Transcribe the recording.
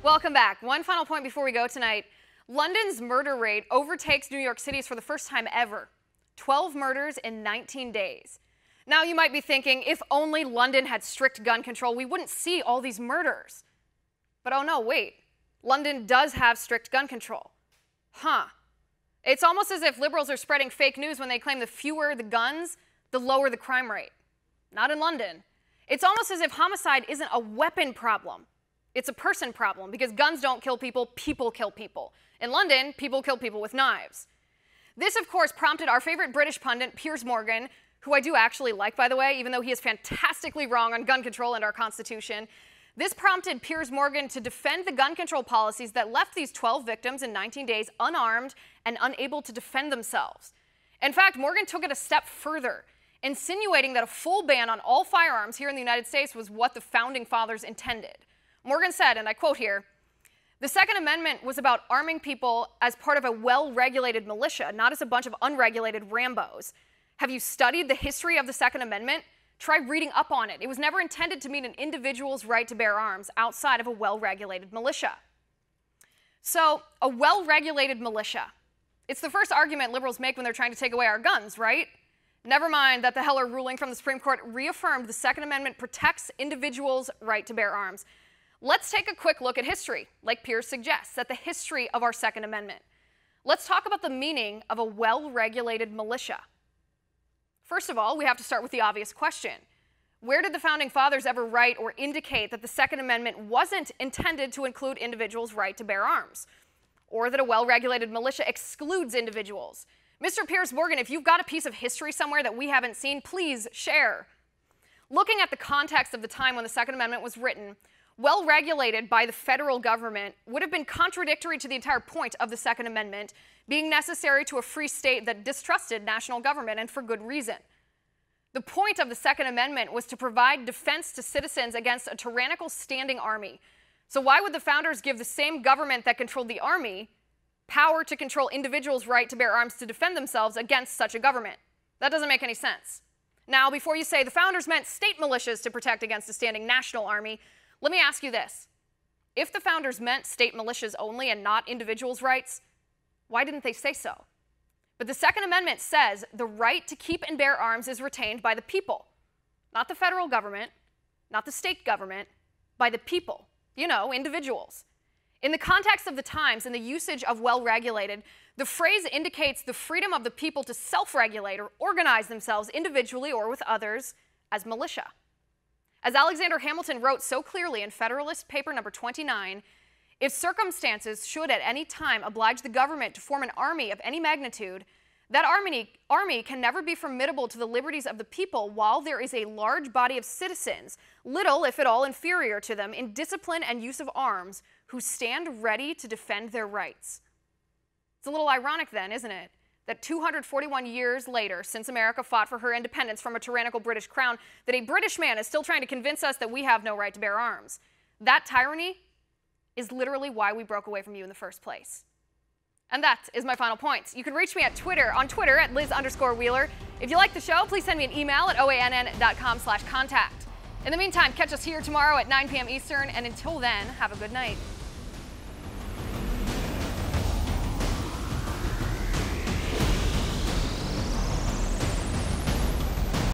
Welcome back. One final point before we go tonight. London's murder rate overtakes New York City's for the first time ever. 12 murders in 19 days. Now you might be thinking, if only London had strict gun control, we wouldn't see all these murders. But oh no, wait. London does have strict gun control. It's almost as if liberals are spreading fake news when they claim the fewer the guns, the lower the crime rate. Not in London. It's almost as if homicide isn't a weapon problem. It's a person problem, because guns don't kill people, people kill people. In London, people kill people with knives. This, of course, prompted our favorite British pundit, Piers Morgan, who I do actually like, by the way, even though he is fantastically wrong on gun control and our Constitution. This prompted Piers Morgan to defend the gun control policies that left these 12 victims in 19 days unarmed and unable to defend themselves. In fact, Morgan took it a step further, insinuating that a full ban on all firearms here in the United States was what the Founding Fathers intended. Morgan said, and I quote here, "The Second Amendment was about arming people as part of a well-regulated militia, not as a bunch of unregulated Rambos. Have you studied the history of the Second Amendment? Try reading up on it. It was never intended to mean an individual's right to bear arms outside of a well-regulated militia." So, a well-regulated militia. It's the first argument liberals make when they're trying to take away our guns, right? Never mind that the Heller ruling from the Supreme Court reaffirmed the Second Amendment protects individuals' right to bear arms. Let's take a quick look at history, like Piers suggests, at the history of our Second Amendment. Let's talk about the meaning of a well-regulated militia. First of all, we have to start with the obvious question. Where did the Founding Fathers ever write or indicate that the Second Amendment wasn't intended to include individuals' right to bear arms? Or that a well-regulated militia excludes individuals? Mr. Piers Morgan, if you've got a piece of history somewhere that we haven't seen, please share. Looking at the context of the time when the Second Amendment was written, well-regulated by the federal government would have been contradictory to the entire point of the Second Amendment, being necessary to a free state that distrusted national government, and for good reason. The point of the Second Amendment was to provide defense to citizens against a tyrannical standing army. So why would the founders give the same government that controlled the army power to control individuals' right to bear arms to defend themselves against such a government? That doesn't make any sense. Now, before you say the founders meant state militias to protect against a standing national army, let me ask you this. If the founders meant state militias only and not individuals' rights, why didn't they say so? But the Second Amendment says the right to keep and bear arms is retained by the people, not the federal government, not the state government, by the people, individuals. In the context of the times and the usage of well-regulated, the phrase indicates the freedom of the people to self-regulate or organize themselves individually or with others as militia. As Alexander Hamilton wrote so clearly in Federalist Paper number 29, if circumstances should at any time oblige the government to form an army of any magnitude, that army can never be formidable to the liberties of the people while there is a large body of citizens, little if at all inferior to them in discipline and use of arms, who stand ready to defend their rights. It's a little ironic then, isn't it, that 241 years later, since America fought for her independence from a tyrannical British crown, that a British man is still trying to convince us that we have no right to bear arms. That tyranny is literally why we broke away from you in the first place. And that is my final point. You can reach me on Twitter at Liz_Wheeler. If you like the show, please send me an email at oann.com/contact. In the meantime, catch us here tomorrow at 9 p.m. Eastern, and until then, have a good night.